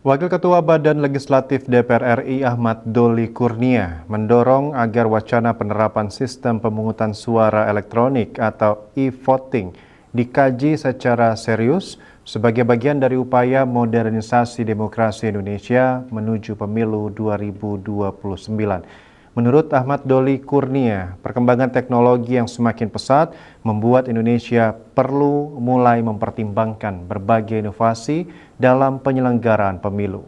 Wakil Ketua Badan Legislatif DPR RI Ahmad Doli Kurnia mendorong agar wacana penerapan sistem pemungutan suara elektronik atau e-voting dikaji secara serius sebagai bagian dari upaya modernisasi demokrasi Indonesia menuju pemilu 2029. Menurut Ahmad Doli Kurnia, perkembangan teknologi yang semakin pesat membuat Indonesia perlu mulai mempertimbangkan berbagai inovasi dalam penyelenggaraan pemilu.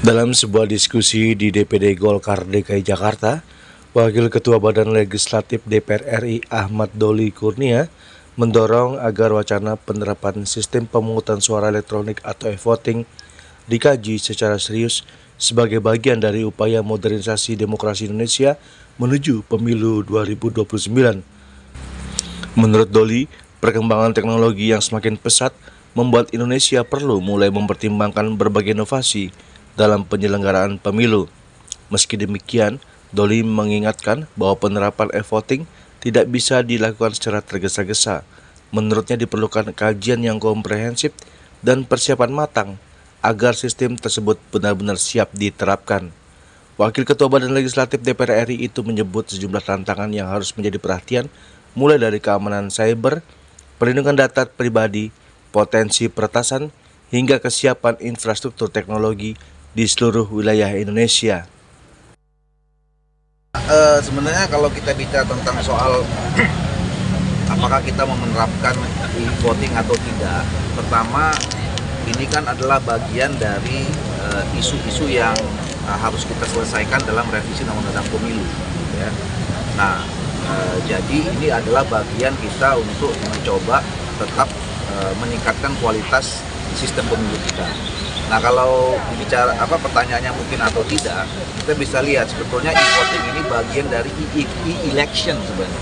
Dalam sebuah diskusi di DPD Golkar DKI Jakarta, Wakil Ketua Badan Legislatif DPR RI Ahmad Doli Kurnia mendorong agar wacana penerapan sistem pemungutan suara elektronik atau e-voting dikaji secara serius sebagai bagian dari upaya modernisasi demokrasi Indonesia menuju pemilu 2029. Menurut Doli, perkembangan teknologi yang semakin pesat membuat Indonesia perlu mulai mempertimbangkan berbagai inovasi dalam penyelenggaraan pemilu. Meski demikian, Doli mengingatkan bahwa penerapan e-voting tidak bisa dilakukan secara tergesa-gesa. Menurutnya diperlukan kajian yang komprehensif dan persiapan matang agar sistem tersebut benar-benar siap diterapkan. Wakil Ketua Badan Legislatif DPR RI itu menyebut sejumlah tantangan yang harus menjadi perhatian, mulai dari keamanan cyber, perlindungan data pribadi, potensi peretasan, hingga kesiapan infrastruktur teknologi di seluruh wilayah Indonesia. Sebenarnya kalau kita bicara tentang soal apakah kita mau menerapkan e-voting atau tidak, pertama ini kan adalah bagian dari isu-isu yang harus kita selesaikan dalam revisi undang-undang pemilu. Ya. Nah, jadi ini adalah bagian kita untuk mencoba tetap meningkatkan kualitas sistem pemilu kita. Nah, kalau bicara pertanyaannya mungkin atau tidak, kita bisa lihat sebetulnya e-voting ini bagian dari e-election sebenarnya.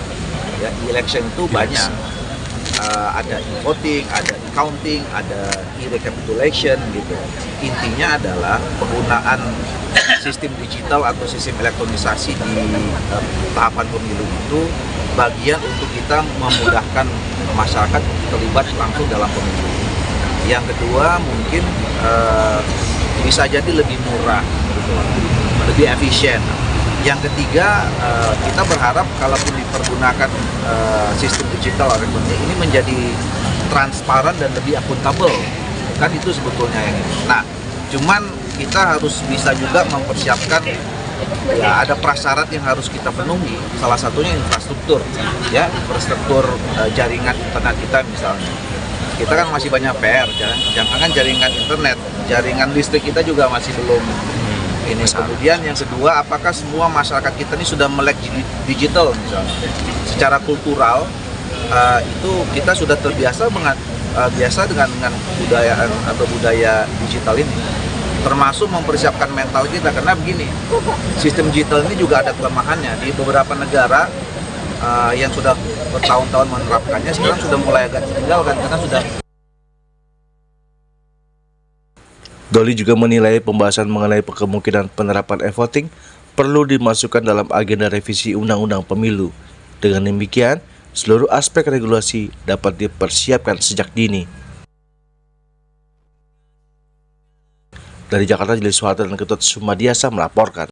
Ya, e-election itu banyak. Ada e-voting, ada e-counting, ada e-recapitulation gitu. Intinya adalah penggunaan sistem digital atau sistem elektronisasi di tahapan pemilu itu bagian untuk kita memudahkan masyarakat terlibat langsung dalam pemilu. Yang kedua mungkin bisa jadi lebih murah, gitu, lebih efisien. Yang ketiga kita berharap kalaupun dipergunakan sistem digital elektronik ini menjadi transparan dan lebih akuntabel, kan itu sebetulnya yang ini. Nah, cuman kita harus bisa juga mempersiapkan, ya ada prasyarat yang harus kita penuhi. Salah satunya infrastruktur, ya infrastruktur jaringan internet kita misalnya. Kita kan masih banyak PR, jangan jaringan internet, jaringan listrik kita juga masih belum ini. Kemudian yang kedua, apakah semua masyarakat kita ini sudah melek digital misalnya? Secara kultural itu kita sudah terbiasa biasa dengan budayaan atau budaya digital ini. Termasuk mempersiapkan mental kita, karena begini, sistem digital ini juga ada kelemahannya. Di beberapa negara yang sudah bertahun-tahun menerapkannya sekarang sudah mulai agak ditinggalkan karena sudah. Doli juga menilai pembahasan mengenai kemungkinan penerapan e-voting perlu dimasukkan dalam agenda revisi Undang-Undang Pemilu. Dengan demikian, seluruh aspek regulasi dapat dipersiapkan sejak dini. Dari Jakarta, Jeli Suharto dan Ketut Sumadiasa melaporkan.